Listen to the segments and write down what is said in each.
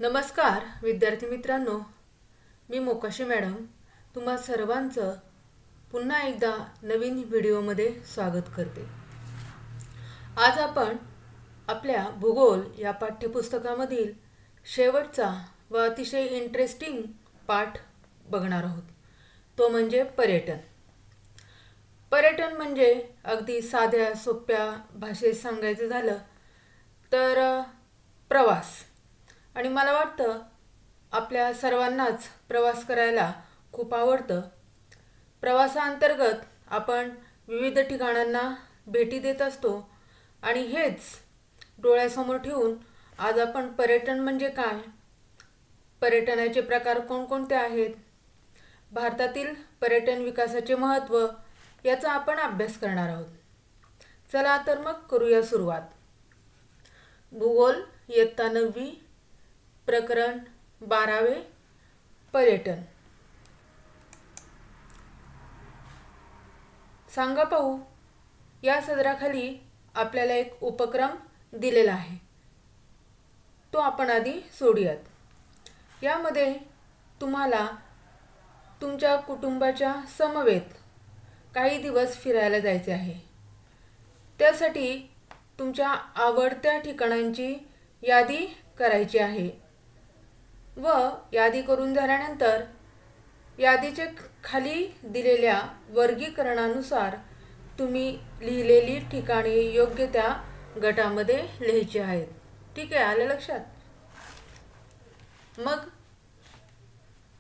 नमस्कार विद्यार्थी मित्रांनो, मी मोकाशी मॅडम तुम्हा सर्वांचं पुन्हा एकदा नवीन व्हिडिओमध्ये स्वागत करते। आज आपण आपल्या भूगोल या पाठ्यपुस्तकामधील शेवटचा व अतिशय इंटरेस्टिंग पाठ बघणार आहोत। तो म्हणजे पर्यटन। पर्यटन म्हणजे अगदी साध्या सोप्या भाषेत सांगायचं झालं तर प्रवास। आणि मला वाटतं आपल्या सर्वांनाच प्रवास करायला खूप आवडतं। प्रवासाअंतर्गत आपण विविध ठिकाणांना भेटी देत असतो आणि हेच डोळ्यासमोर ठेवून आज आपण पर्यटन म्हणजे काय, पर्यटनाचे प्रकार कोणकोणते आहेत, भारतातील पर्यटन विकासाचे महत्त्व याचा आपण अभ्यास करणार आहोत। चला तर मग करूया सुरुवात। भूगोल इयत्ता 9वी प्रकरण 12वे पर्यटन। सांगा पाहू, या सदराखाली आपल्याला एक उपक्रम दिलेला आहे, तो आपण आधी सोडूयात। यामध्ये तुम्हाला तुमच्या कुटुंबाच्या समवेत काही दिवस फिरायला जायचे आहे। त्यासाठी तुमच्या आवडत्या ठिकाणांची यादी करायची आहे व यादी करून झाल्यानंतर यादीचे खाली दिलेल्या वर्गीकरणानुसार तुम्ही लिहिलेली ठिकाणे योग्य त्या गटामध्ये लिहायची आहेत। ठीक आहे, आलं लक्षात? मग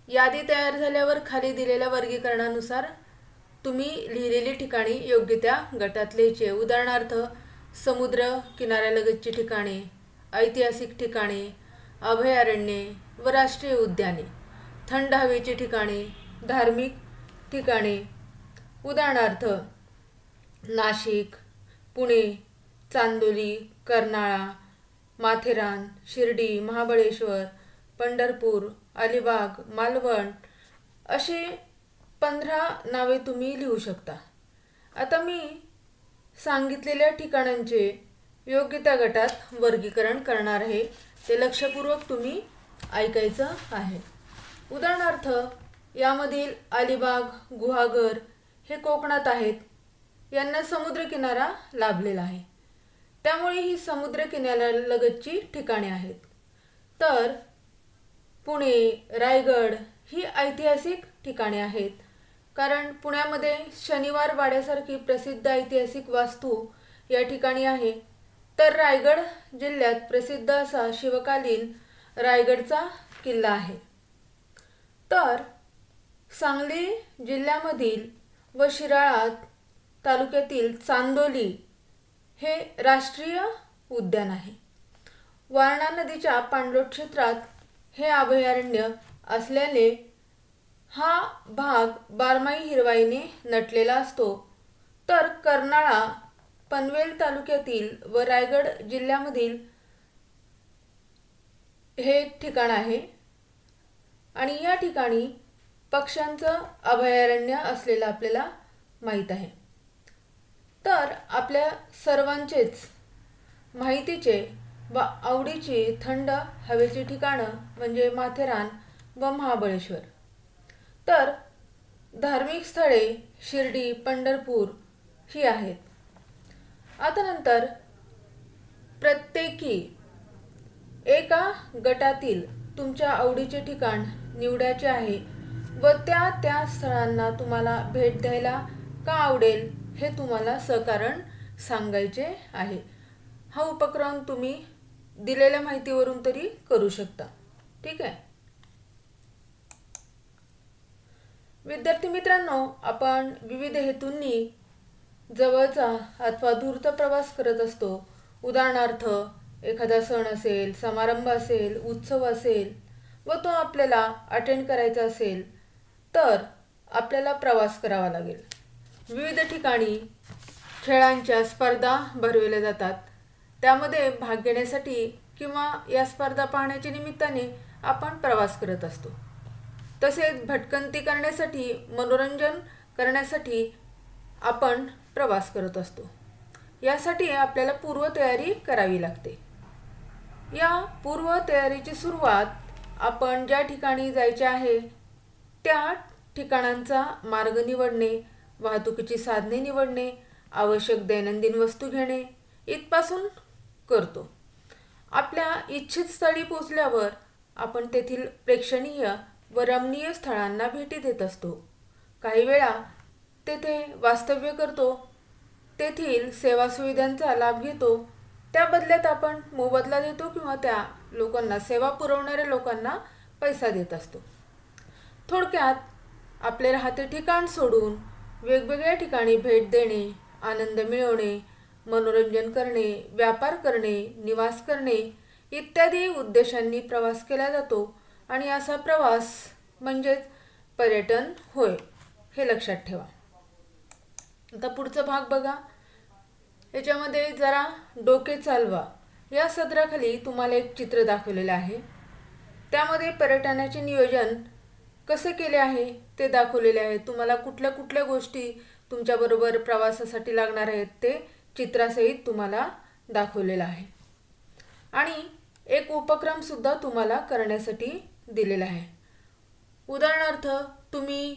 यादी तयार झाल्यावर खाली दिलेल्या वर्गीकरणानुसार तुम्ही लिहिलेली ठिकाणे योग्य त्या गटात लिहायची। उदाहरणार्थ समुद्र किनाऱ्यालगतची ठिकाणे, ऐतिहासिक ठिकाणे, अभयारण्ये व राष्ट्रीय उद्याने, थंड हवेची ठिकाणे, धार्मिक ठिकाणे, उदाहरणार्थ नाशिक, पुणे, चांदोली, कर्नाळा, माथेरान, शिर्डी, महाबळेश्वर, पंढरपूर, अलिबाग, मालवण असे 15 नावे तुम्ही लिहू शकता। आता मी सांगितलेल्या ठिकाणांचे योग्य त्या गटात वर्गीकरण करणार आहे, ते लक्षपूर्वक तुम्ही ऐकायचं आहे। उदाहरणार्थ यामधील अलिबाग, गुहागर हे कोकणात आहेत, यांना समुद्रकिनारा लाभलेला आहे, त्यामुळे ही समुद्र किनाऱ्यालगतची ठिकाणे आहेत। तर पुणे, रायगड ही ऐतिहासिक ठिकाणे आहेत, कारण पुण्यामध्ये शनिवार वाड्यासारखी प्रसिद्ध ऐतिहासिक वास्तू या ठिकाणी आहे। तर रायगड जिल्ह्यात प्रसिद्ध असा शिवकालीन रायगडचा किल्ला आहे। तर सांगली जिल्ह्यामधील व शिराळा तालुक्यातील चांदोली हे राष्ट्रीय उद्यान आहे। वारणा नदीच्या पाणलोट क्षेत्रात हे अभयारण्य असल्याने हा भाग बारमाही हिरवाईने नटलेला असतो। तर कर्नाळा पनवेल तालुक्यातील व रायगड जिल्ह्यामधील हे एक ठिकाण आहे आणि या ठिकाणी पक्ष्यांचं अभयारण्य असलेलं आपल्याला माहीत आहे। तर आपल्या सर्वांचेच माहितीचे व आवडीची थंड हवेची ठिकाणं म्हणजे माथेरान व महाबळेश्वर। तर धार्मिक स्थळे शिर्डी, पंढरपूर ही आहेत। आता नंतर प्रत्येकी एका गटातील तुमच्या आवडीचे ठिकाण निवडायचे आहे व त्या स्थळांना तुम्हाला भेट द्यायला का आवडेल हे तुम्हाला सकारण सांगायचे आहे। हा उपक्रम तुम्ही दिलेल्या माहितीवरून तरी करू शकता। ठीक आहे विद्यार्थी मित्रांनो, आपण विविध हेतूंनी जवळचा अथवा दूरचा प्रवास करत असतो। उदाहरणार्थ एखादा सण असेल, समारंभ असेल, उत्सव असेल व तो आपल्याला अटेंड करायचा असेल तर आपल्याला प्रवास करावा लागेल। विविध ठिकाणी खेळांच्या स्पर्धा भरवल्या जातात, त्यामध्ये भाग घेण्यासाठी किंवा या स्पर्धा पाहण्याच्या निमित्ताने आपण प्रवास करत असतो। तसेच भटकंती करण्यासाठी, मनोरंजन करण्यासाठी आपण प्रवास करत असतो। यासाठी आपल्याला पूर्वतयारी करावी लागते। या पूर्व तयारीची सुरुवात आपण ज्या ठिकाणी जायचे आहे त्या ठिकाणांचा मार्ग निवडणे, वाहतुकीची साधने निवडणे, आवश्यक दैनंदिन वस्तू घेणे इथपासून करतो. आपल्या इच्छित स्थळी पोहोचल्यावर आपण तेथील प्रेक्षणीय व रमणीय स्थळांना भेटी देत असतो. काही वेळा तेथे वास्तव्य करतो, तेथील सेवा सुविधांचा लाभ घेतो. त्या बदल्यात आपण मोबदला देतो किंवा त्या लोकांना, सेवा पुरवणाऱ्या लोकांना पैसा देत असतो. थोडक्यात आपले राहते ठिकाण सोडून वेगवेगळ्या ठिकाणी भेट देणे, आनंद मिळवणे, मनोरंजन करणे, व्यापार करणे, निवास करणे इत्यादी उद्देशांनी प्रवास केला जातो आणि असा प्रवास म्हणजेच पर्यटन होय, हे लक्षात ठेवा. आता पुढचा भाग बघा. याच्यामध्ये जरा डोके चालवा या सदराखाली तुम्हाला एक चित्र दाखवलेलं आहे. त्यामध्ये पर्यटनाचे नियोजन कसे केले आहे ते दाखवलेले आहे. तुम्हाला कुठल्या कुठल्या गोष्टी तुमच्याबरोबर प्रवासासाठी लागणार आहेत ते चित्रासहित तुम्हाला दाखवलेलं आहे. आणि एक उपक्रम सुद्धा तुम्हाला करण्यासाठी दिलेला आहे. उदाहरणार्थ तुम्ही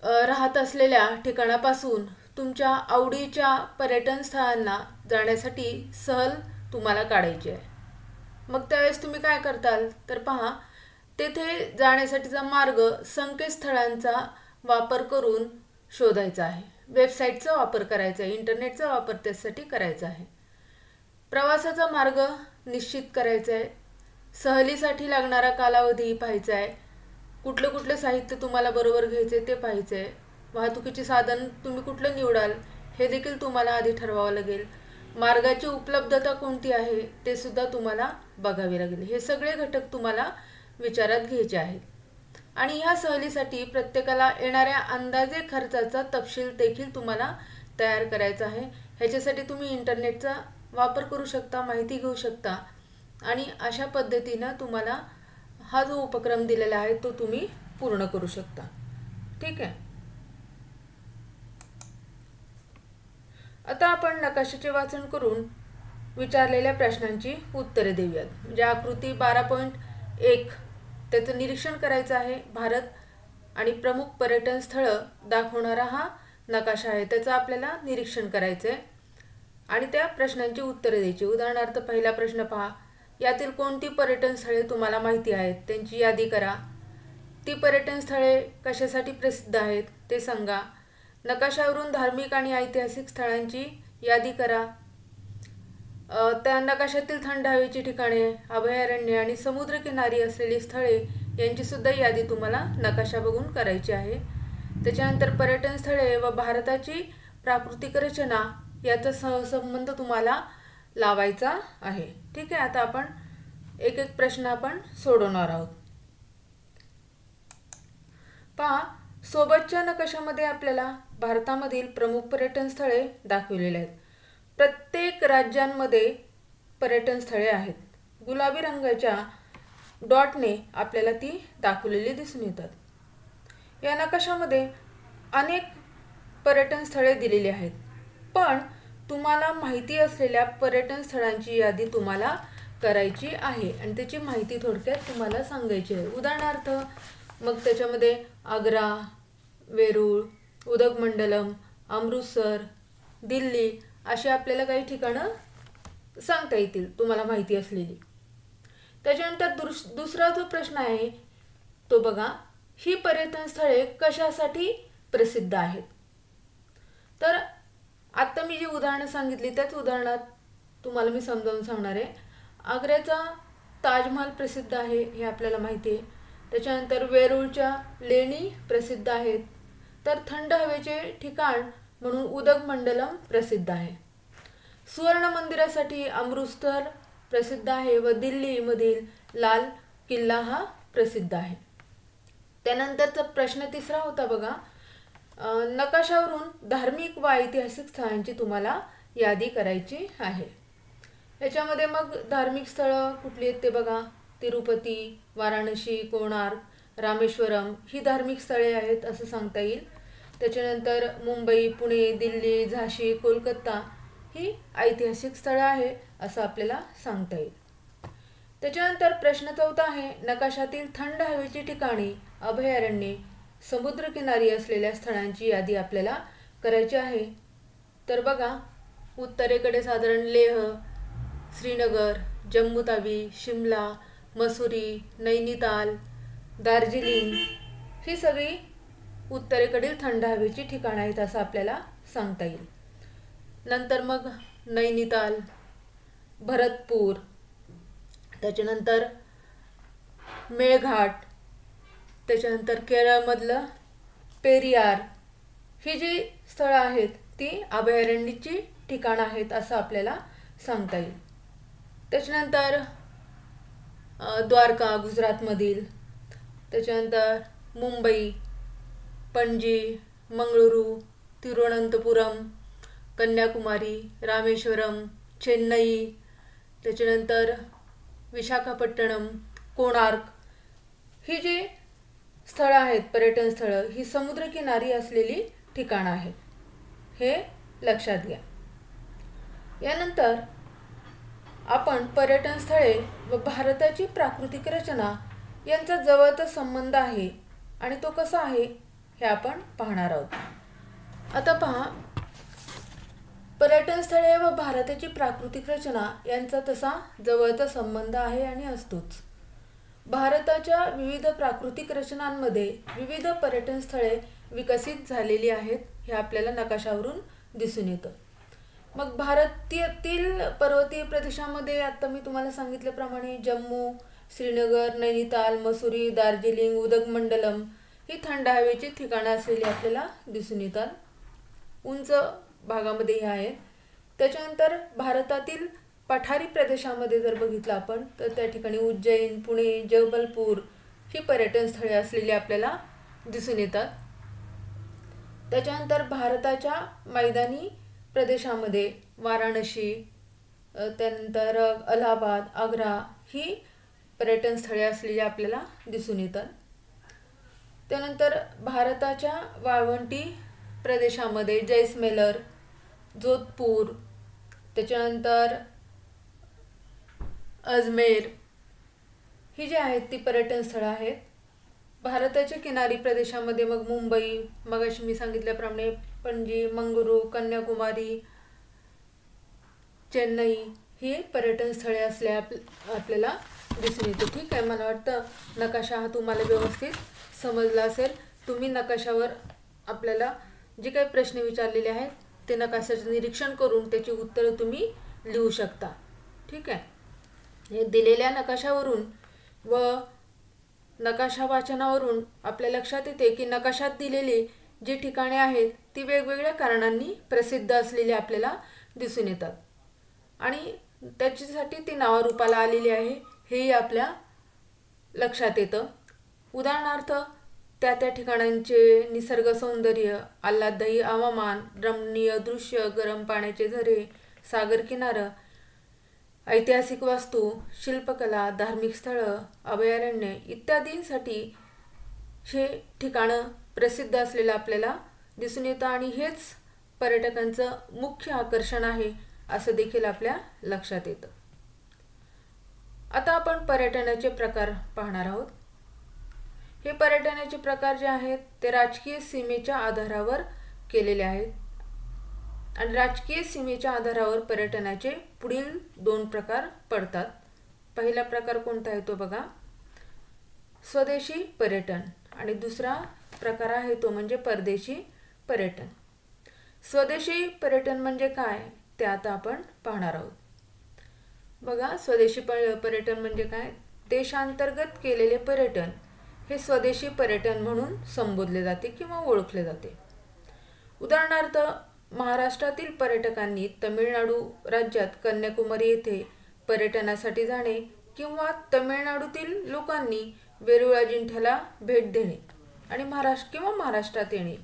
राहत असलेल्या ठिकाणापासून तुमच्या आवडीच्या पर्यटन स्थळांना जाण्यासाठी सहल तुम्हाला काढायची आहे. मग त्यावेळेस तुम्ही काय करताल तर पहा, तेथे जाण्यासाठीचा मार्ग संकेतस्थळांचा वापर करून शोधायचा आहे. वेबसाईटचा वापर करायचा आहे, इंटरनेटचा वापर त्यासाठी करायचा आहे. प्रवासाचा मार्ग निश्चित करायचा आहे. सहलीसाठी लागणारा कालावधी पाहायचा आहे. कुठलं कुठलं साहित्य तुम्हाला बरोबर घ्यायचे ते पाहायचं आहे. वाहतुकीचे साधन तुम्ही कुठलं निवडाल हे देखील तुम्हाला आधी ठरवावं लागेल. मार्गाची उपलब्धता कोणती आहे ते सुद्धा तुम्हाला बघावे लागेल. हे सगळे घटक तुम्हाला विचारात घ्यायचे आहेत. आणि ह्या सहलीसाठी प्रत्येकाला येणाऱ्या अंदाजे खर्चाचा तपशील देखील तुम्हाला तयार करायचा आहे. ह्याच्यासाठी तुम्ही इंटरनेटचा वापर करू शकता, माहिती घेऊ शकता आणि अशा पद्धतीनं तुम्हाला हा जो उपक्रम दिलेला आहे तो तुम्ही पूर्ण करू शकता. ठीक आहे. आता आपण नकाशाचे वाचन करून विचारलेल्या प्रश्नांची उत्तरे देऊयात. म्हणजे आकृती 12.1 त्याचं निरीक्षण करायचं आहे. भारत आणि प्रमुख पर्यटन स्थळं दाखवणारा हा नकाशा आहे, त्याचं आपल्याला निरीक्षण करायचं आहे आणि त्या प्रश्नांची उत्तरे द्यायची. उदाहरणार्थ पहिला प्रश्न पहा, यातील कोणती पर्यटन स्थळे तुम्हाला माहिती आहेत त्यांची यादी करा. ती पर्यटन स्थळे कशासाठी प्रसिद्ध आहेत ते सांगा. नकाशावरून धार्मिक आणि ऐतिहासिक स्थळांची यादी करा. त्या नकाशातील थंड हवेची ठिकाणे, अभयारण्ये आणि समुद्रकिनारी असलेली स्थळे यांची सुद्धा यादी तुम्हाला नकाशा बघून करायची आहे. त्याच्यानंतर पर्यटन स्थळे व भारताची प्राकृतिक रचना याचा सहसंबंध तुम्हाला लावायचा आहे. ठीक आहे. आता आपण एक एक प्रश्न आपण सोडवणार आहोत. पहा, सोबतच्या नकाशामध्ये आपल्याला भारतामधील प्रमुख पर्यटन स्थळे दाखवलेले आहेत. प्रत्येक राज्यांमध्ये पर्यटन स्थळे आहेत. गुलाबी रंगाच्या डॉटने आपल्याला ती दाखवलेली दिसून येतात. या नकाशामध्ये अनेक पर्यटन स्थळे दिलेली आहेत, पण तुम्हाला माहिती असलेल्या पर्यटन स्थळांची यादी तुम्हाला करायची आहे आणि त्याची माहिती थोडक्यात तुम्हाला सांगायची आहे. उदाहरणार्थ मग त्याच्यामध्ये आग्रा, वेरूळ, उदगमंडलम, अमृतसर, दिल्ली अशी आपल्याला काही ठिकाणं सांगता येतील तुम्हाला माहिती असलेली. त्याच्यानंतर दुसरा जो प्रश्न आहे तो बघा, ही पर्यटन स्थळे कशासाठी प्रसिद्ध आहेत. तर आत्ता मी जी उदाहरणं सांगितली त्याच उदाहरणात तुम्हाला मी समजावून सांगणार आहे. आग्र्याचा ताजमहल प्रसिद्ध आहे हे आपल्याला माहिती आहे. त्याच्यानंतर वेरूळच्या लेणी प्रसिद्ध आहेत. तर थंड हवेचे ठिकाण म्हणून उदगमंडलम प्रसिद्ध आहे. सुवर्ण मंदिरासाठी अमृतसर प्रसिद्ध आहे व दिल्लीमधील लाल किल्ला हा प्रसिद्ध आहे. त्यानंतरचा प्रश्न तिसरा होता बघा, नकाशावरून धार्मिक व ऐतिहासिक स्थळांची तुम्हाला यादी करायची आहे. याच्यामध्ये मग धार्मिक स्थळं कुठली आहेत ते बघा, तिरुपती, वाराणसी, कोणार्क, रामेश्वरम ही धार्मिक स्थळे आहेत असं सांगता येईल. त्याच्यानंतर मुंबई, पुणे, दिल्ली, झाशी, कोलकाता ही ऐतिहासिक स्थळं आहे असं आपल्याला सांगता येईल. त्याच्यानंतर प्रश्न 4 आहे, नकाशातील थंड हवेची ठिकाणे, अभयारण्ये, समुद्रकिनारी असलेल्या स्थळांची यादी आपल्याला करायची आहे. तर बघा, उत्तरेकडे साधारण लेह, श्रीनगर, जम्मू तावी, शिमला, मसुरी, नैनिताल, दार्जिलिंग ही सगळी उत्तरेकडील थंड हवेची ठिकाणं आहेत असं आपल्याला सांगता येईल. नंतर मग नैनिताल, भरतपूर, त्याच्यानंतर मेळघाट, त्याच्यानंतर केरळमधलं पेरियार ही जी स्थळं आहेत ती अभयारण्याची ठिकाणं आहेत असं आपल्याला सांगता येईल. त्याच्यानंतर द्वारका गुजरातमधील, त्याच्यानंतर मुंबई, पणजी, मंगळुरू, तिरुवनंतपुरम, कन्याकुमारी, रामेश्वरम, चेन्नई, त्याच्यानंतर विशाखापट्टणम, कोणार्क ही जी स्थळं आहेत, पर्यटन स्थळं, ही समुद्रकिनारी असलेली ठिकाणं आहेत, हे लक्षात घ्या. यानंतर आपण पर्यटन स्थळे व भारताची प्राकृतिक रचना यांचा जवळचा संबंध आहे आणि तो कसा आहे हे आपण पाहणार आहोत. आता पहा, पर्यटन स्थळे व भारताची प्राकृतिक रचना यांचा तसा जवळचा संबंध आहे आणि असतोच. भारताच्या विविध प्राकृतिक रचनांमध्ये विविध पर्यटन स्थळे विकसित झालेली आहेत हे आपल्याला नकाशावरून दिसून येतं. मग भारतातील पर्वतीय प्रदेशामध्ये आता मी तुम्हाला सांगितल्याप्रमाणे जम्मू, श्रीनगर, नैनिताल, मसुरी, दार्जिलिंग, उदगमंडलम ही थंड हवेची ठिकाणं असलेली आपल्याला दिसून येतात. उंच भागामध्ये हे आहेत. त्याच्यानंतर भारतातील पठारी प्रदेशामध्ये जर बघितलं आपण तर त्या ठिकाणी उज्जैन, पुणे, जबलपूर ही पर्यटन स्थळे असलेली आपल्याला दिसून येतात. त्याच्यानंतर भारताच्या मैदानी प्रदेशामध्ये वाराणसी, त्यानंतर अलाहाबाद, आग्रा ही पर्यटन स्थळे असलेली आपल्याला दिसून येतात. त्यानंतर भारताच्या वाळवंटी प्रदेशामध्ये जैसलमेर, जोधपूर, त्याच्यानंतर अजमेर ही जी आहेत ती पर्यटन स्थळं आहेत. भारताच्या किनारी प्रदेशामध्ये मग मुंबई, मगाशी मी सांगितल्याप्रमाणे पणजी, मंगळुरू, कन्याकुमारी, चेन्नई ही पर्यटन स्थळे असल्या आपल्याला दिसून येते. ठीक आहे, मला वाटतं नकाशा हा तुम्हाला व्यवस्थित समजला असेल. तुम्ही नकाशावर आपल्याला जे काही प्रश्न विचारलेले आहेत ते नकाशाचं निरीक्षण करून त्याची उत्तरं तुम्ही लिहू शकता. ठीक आहे, हे दिलेल्या नकाशावरून व नकाशा वाचनावरून आपल्या लक्षात येते की नकाशात दिलेली जी ठिकाणे आहेत ती वेगवेगळ्या कारणांनी प्रसिद्ध असलेली आपल्याला दिसून येतात आणि त्याच्यासाठी ती नावारूपाला आलेली आहे हेही आपल्या लक्षात येतं. उदाहरणार्थ त्या त्या ठिकाणांचे निसर्ग सौंदर्य, आल्हाददायी हवामान, रमणीय दृश्य, गरम पाण्याचे झरे, सागर किनारं, ऐतिहासिक वास्तू, शिल्पकला, धार्मिक स्थळं, अभयारण्य इत्यादींसाठी हे ठिकाणं प्रसिद्ध असलेलं आपल्याला दिसून येतं आणि हेच पर्यटकांचं मुख्य आकर्षण आहे असं देखील आपल्या लक्षात येतं. आता आपण पर्यटनाचे प्रकार पाहणार आहोत. हे पर्यटनाचे प्रकार जे आहेत ते राजकीय सीमेच्या आधारावर केलेले आहेत आणि राजकीय सीमेच्या आधारावर पर्यटनाचे पुढील 2 प्रकार पडतात. पहिला प्रकार कोणता आहे तो बघा, स्वदेशी पर्यटन आणि दुसरा प्रकार आहे तो म्हणजे परदेशी पर्यटन. स्वदेशी पर्यटन म्हणजे काय ते आता आपण पाहणार आहोत. बघा, स्वदेशी पर्यटन म्हणजे काय, देशांतर्गत केलेले पर्यटन हे स्वदेशी पर्यटन म्हणून संबोधले जाते किंवा ओळखले जाते. उदाहरणार्थ महाराष्ट्रातील पर्यटकांनी तमिळनाडू राज्यात कन्याकुमारी येथे पर्यटनासाठी जाणे किंवा तमिळनाडूतील लोकांनी वेरूळ अजिंठ्याला भेट देणे आणि महाराष्ट्रात येणे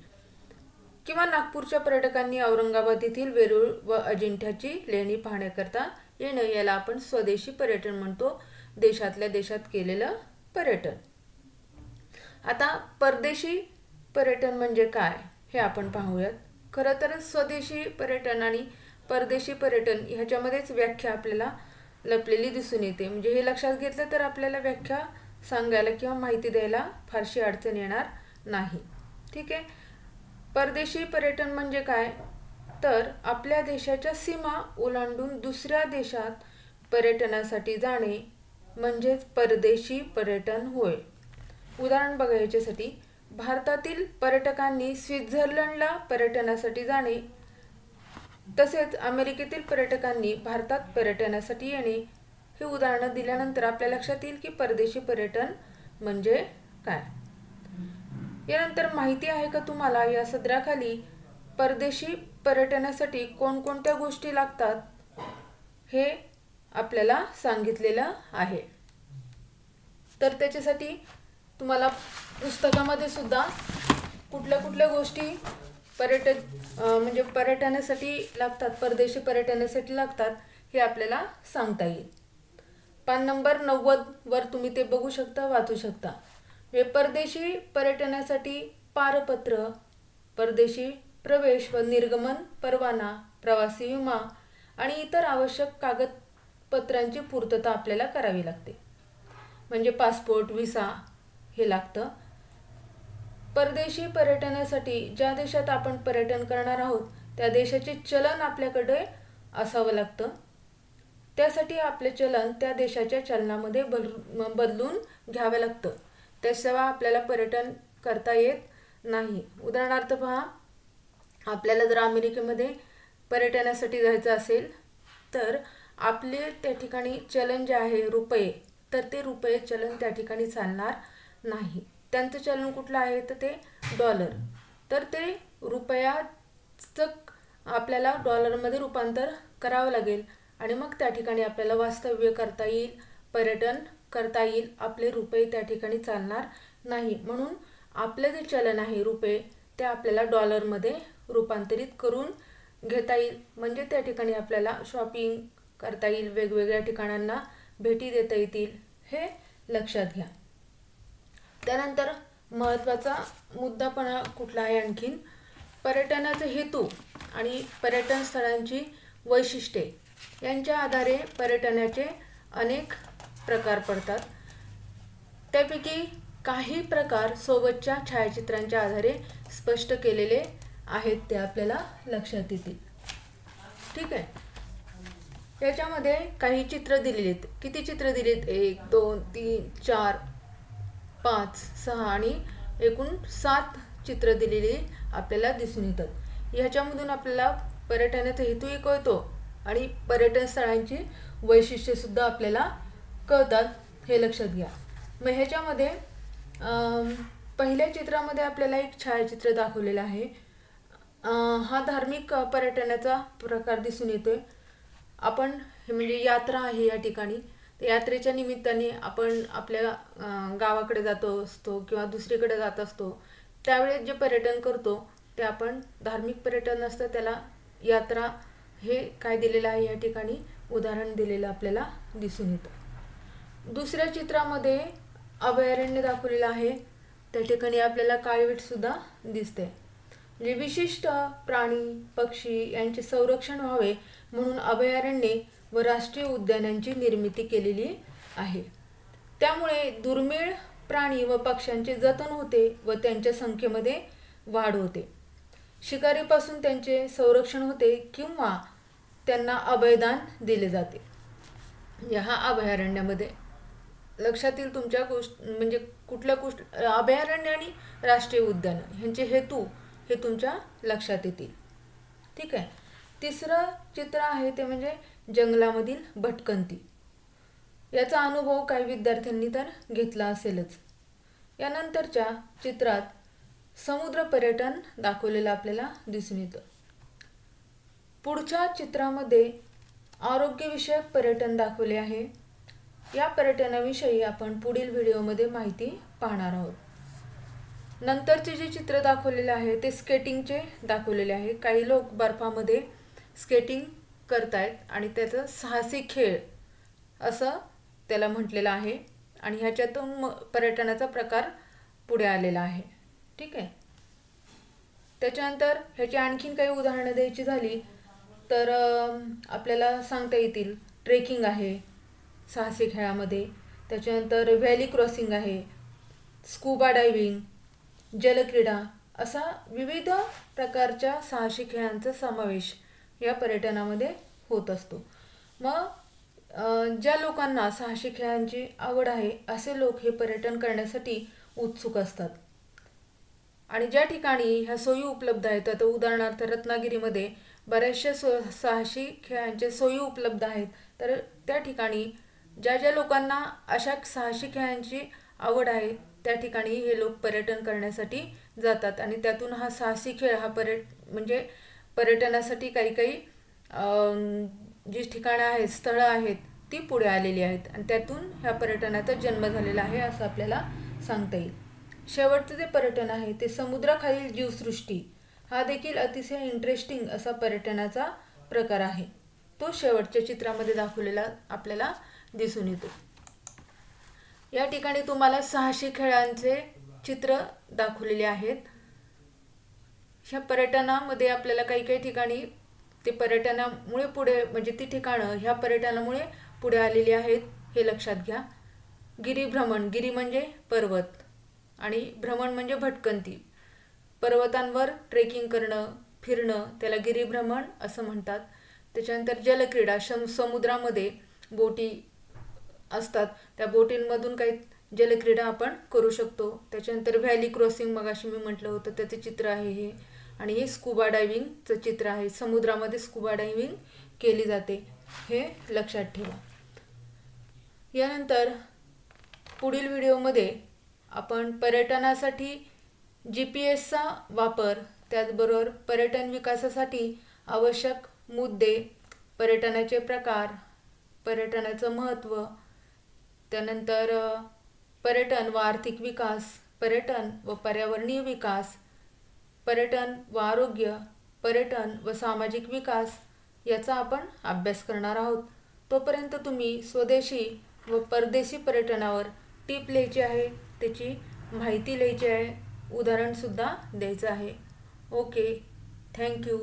किंवा नागपूरच्या पर्यटकांनी औरंगाबाद येथील वेरूळ व अजिंठ्याची लेणी पाहण्याकरता येणं याला आपण स्वदेशी पर्यटन म्हणतो, देशातल्या देशात केलेलं पर्यटन. आता परदेशी पर्यटन म्हणजे काय हे आपण पाहूयात. खरं तर स्वदेशी पर्यटन आणि परदेशी पर्यटन ह्याच्यामध्येच व्याख्या आपल्याला लपलेली दिसून येते. म्हणजे हे लक्षात घेतलं तर आपल्याला व्याख्या सांगायला किंवा माहिती द्यायला फारशी अडचण येणार नाही. ठीक आहे. परदेशी पर्यटन म्हणजे काय, तर आपल्या देशाच्या सीमा ओलांडून दुसऱ्या देशात पर्यटनासाठी जाणे म्हणजेच परदेशी पर्यटन होय. उदाहरण बघा याच्यासाठी, भारतातील पर्यटकांनी स्वित्झर्लंडला पर्यटनासाठी जाणे, तसेच अमेरिकेतील पर्यटकांनी भारतात पर्यटनासाठी येणे. हे उदाहरणं दिल्यानंतर आपल्या लक्षात येईल की परदेशी पर्यटन म्हणजे काय. यानंतर माहिती आहे का तुम्हाला या सदराखाली परदेशी पर्यटनासाठी कोणकोणत्या गोष्टी लागतात हे आपल्याला सांगितलेलं आहे. तर त्याच्यासाठी तुम्हाला पुस्तकामध्ये सुद्धा कुठल्या कुठल्या गोष्टी म्हणजे पर्यटनासाठी लागतात, परदेशी पर्यटनासाठी लागतात हे आपल्याला सांगता येईल. पान नंबर 90 वर तुम्ही ते बघू शकता, वाचू शकता. परदेशी पर्यटनासाठी पारपत्र, परदेशी प्रवेश व निर्गमन परवाना, प्रवासी विमा आणि इतर आवश्यक कागदपत्रांची पूर्तता आपल्याला करावी लागते. म्हणजे पासपोर्ट, व्हिसा हे लागतं. परदेशी पर्यटनासाठी ज्या देशात आपण पर्यटन करणार आहोत त्या देशाचे चलन आपल्याकडे असावं लागतं. त्यासाठी आपले चलन त्या देशाच्या चलनामध्ये बदलून घ्यावं लागतं. त्याशिवाय आपल्याला पर्यटन करता येत नाही. उदाहरणार्थ पहा, आपल्याला जर अमेरिकेमध्ये पर्यटनासाठी जायचं असेल तर आपले त्या ठिकाणी चलन जे आहे रुपये, तर ते रुपये चलन त्या ठिकाणी चालणार नाही. त्यांचं चलन कुठलं आहे तर ते डॉलर. तर ते रुपयाचं आपल्याला डॉलरमध्ये रूपांतर करावं लागेल आणि मग त्या ठिकाणी आपल्याला वास्तव्य करता येईल, पर्यटन करता येईल. आपले रुपये त्या ठिकाणी चालणार नाही. म्हणून आपलं जे चलन आहे रुपये ते आपल्याला डॉलरमध्ये रूपांतरित करून घेता येईल. म्हणजे त्या ठिकाणी आपल्याला शॉपिंग करता येईल, वेगवेगळ्या ठिकाणांना भेटी देता येतील. हे लक्षात घ्या. त्यानंतर महत्त्वाचा मुद्दा पण कुठला आहे आणखीन, पर्यटनाचा हेतू आणि पर्यटन स्थळांची वैशिष्ट्ये यांच्या आधारे पर्यटनाचे अनेक प्रकार पडतात. त्यापैकी काही प्रकार सोबतच्या छायाचित्रांच्या आधारे स्पष्ट केलेले आहेत, ते आपल्याला लक्षात येतील. ठीक आहे. याच्यामध्ये काही चित्र दिलेली आहेत. किती चित्र दिलीत? 1 2 3 4 5 6 आणि एकूण 7 चित्र दिलेली आपल्याला दिसून येतात. ह्याच्यामधून आपल्याला पर्यटनाचा हेतूही कळतो आणि पर्यटन स्थळांची वैशिष्ट्ये सुद्धा आपल्याला कळतात. हे लक्षात घ्या. मग ह्याच्यामध्ये पहिल्या चित्रामध्ये आपल्याला एक छायाचित्र दाखवलेलं आहे. हा धार्मिक पर्यटनाचा प्रकार दिसून येतोय. आपण म्हणजे यात्रा आहे या ठिकाणी, तर यात्रेच्या निमित्ताने आपण आपल्या गावाकडे जातो असतो किंवा दुसरीकडे जात असतो, त्यावेळेस जे पर्यटन करतो ते आपण धार्मिक पर्यटन असतं, त्याला यात्रा हे काय दिलेलं आहे या ठिकाणी उदाहरण दिलेलं आपल्याला दिसून येतं. दुसऱ्या चित्रामध्ये अभयारण्य दाखवलेलं आहे. त्या ठिकाणी आपल्याला काळवीट सुद्धा दिसते. म्हणजे विशिष्ट प्राणी पक्षी यांचे संरक्षण व्हावे म्हणून अभयारण्ये व राष्ट्रीय उद्यानांची निर्मिती केलेली आहे. त्यामुळे दुर्मिळ प्राणी व पक्ष्यांचे जतन होते व त्यांच्या संख्येमध्ये वाढ होते. शिकारीपासून त्यांचे संरक्षण होते किंवा त्यांना अभयदान दिले जाते. ह्या अभयारण्यामध्ये लक्षात येईल तुमच्या म्हणजे कुठल्या अभयारण्य आणि राष्ट्रीय उद्यान ह्यांचे हेतू हे तुमच्या लक्षात येतील. ठीक आहे. तिसरं चित्र आहे ते म्हणजे जंगलामधील भटकंती. याचा अनुभव काही विद्यार्थ्यांनी तर घेतला असेलच. यानंतरच्या चित्रात समुद्र पर्यटन दाखवलेलं आपल्याला दिसून येतं. पुढच्या चित्रामध्ये आरोग्यविषयक पर्यटन दाखवले आहे. या पर्यटनाविषयी आपण पुढील व्हिडिओमध्ये माहिती पाहणार आहोत. नंतरचे जे चित्र दाखवलेले आहे ते स्केटिंगचे दाखवलेले आहे. काही लोक बर्फामध्ये स्केटिंग करतायत आणि त्याचं साहसी खेळ असं त्याला म्हटलेलं आहे आणि ह्याच्यातून पर्यटनाचा प्रकार पुढे आलेला आहे. ठीक आहे. त्याच्यानंतर ह्याची आणखीन काही उदाहरणं द्यायची झाली तर आपल्याला सांगता येतील. ट्रेकिंग आहे, साहसी खेळामध्ये. त्याच्यानंतर व्हॅली क्रॉसिंग आहे, स्कूबा डायव्हिंग, जलक्रीडा, असा विविध प्रकारच्या साहसी खेळांचा समावेश या पर्यटनामध्ये होत असतो. मग ज्या लोकांना साहसी खेळांची आवड आहे असे लोक हे पर्यटन करण्यासाठी उत्सुक असतात. आणि ज्या ठिकाणी ह्या सोयी उपलब्ध आहेत, आता उदाहरणार्थ रत्नागिरीमध्ये बऱ्याचशा साहसी खेळांचे सोयी उपलब्ध आहेत. तर त्या ठिकाणी ज्या ज्या लोकांना अशा साहसी खेळांची आवड आहे त्या ठिकाणी हे लोक पर्यटन करण्यासाठी जातात. आणि त्यातून हा साहसी खेळ हा म्हणजे पर्यटनासाठी काही काही जी ठिकाणं आहेत, स्थळं आहेत ती पुढे आलेली आहेत आणि त्यातून ह्या पर्यटनाचा जन्म झालेला आहे असं आपल्याला सांगता येईल. शेवटचं जे पर्यटन आहे ते समुद्राखालील जीवसृष्टी, हा देखील अतिशय इंटरेस्टिंग असा पर्यटनाचा प्रकार आहे. तो शेवटच्या चित्रामध्ये दाखवलेला आपल्याला दिसून येतो. या ठिकाणी तुम्हाला साहसी खेळांचे चित्र दाखवलेले आहेत. ह्या पर्यटनामध्ये आपल्याला काही काही ठिकाणी ते पर्यटनामुळे पुढे म्हणजे ती ठिकाणं ह्या पर्यटनामुळे पुढे आलेली आहेत हे लक्षात घ्या. गिरिभ्रमण, गिरी म्हणजे पर्वत आणि भ्रमण म्हणजे भटकंती. पर्वतांवर ट्रेकिंग करणं, फिरणं त्याला गिरिभ्रमण असं म्हणतात. त्याच्यानंतर जलक्रीडा, समुद्रामध्ये बोटी असतात, त्या बोटींमधून काही जलक्रीडा आपण करू शकतो. त्याच्यानंतर व्हॅली क्रॉसिंग मगाशी मी म्हटलं होतं त्याचे चित्र आहे हे. आणि हे स्कूबा डायव्हिंगचं चित्र आहे, समुद्रामध्ये स्कूबा डायव्हिंग केली जाते हे लक्षात ठेवा. यानंतर पुढील व्हिडिओमध्ये आपण पर्यटनासाठी GPS वापर, त्याचबरोबर पर्यटन विकासासाठी आवश्यक मुद्दे, पर्यटनाचे प्रकार, पर्यटनाचं महत्त्व, त्यानंतर पर्यटन व आर्थिक विकास, पर्यटन व पर्यावरणीय विकास, पर्यटन व आरोग्य, पर्यटन व सामाजिक विकास याचा आपण अभ्यास करणार आहोत. तोपर्यंत तुम्ही स्वदेशी व परदेशी पर्यटनावर टिप लिहायची आहे, त्याची माहिती लिहायची आहे, उदाहरणसुद्धा द्यायचं आहे. Okay, thank you.